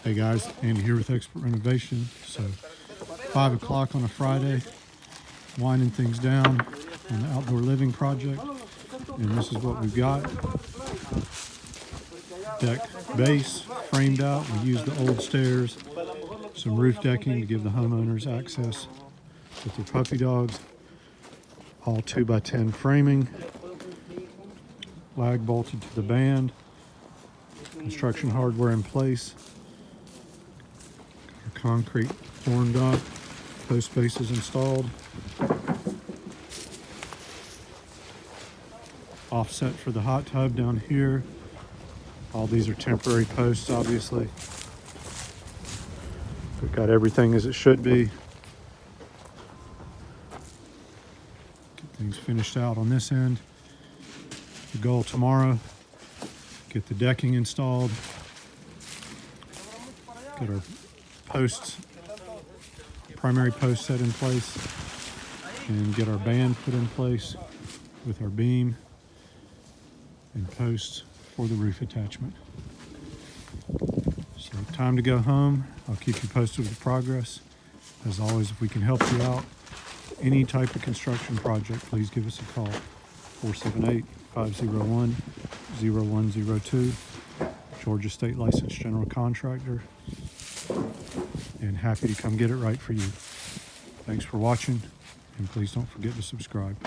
Hey guys, Andy here with Expert Renovation. So 5 o'clock on a Friday, winding things down on the outdoor living project. And this is what we've got. Deck base framed out. We used the old stairs, some roof decking to give the homeowners access with their puppy dogs. All 2x10 framing, lag bolted to the band, construction hardware in place, our concrete formed up, post bases installed, offset for the hot tub down here. All these are temporary posts, obviously. We've got everything as it should be. Get things finished out on this end. The goal tomorrow, get the decking installed, get our posts, primary post set in place, and get our band put in place with our beam and posts for the roof attachment. So time to go home. I'll keep you posted with the progress. As always, if we can help you out, any type of construction project, please give us a call. 478-501-0102. Georgia State Licensed General Contractor. And happy to come get it right for you. Thanks for watching, and please don't forget to subscribe.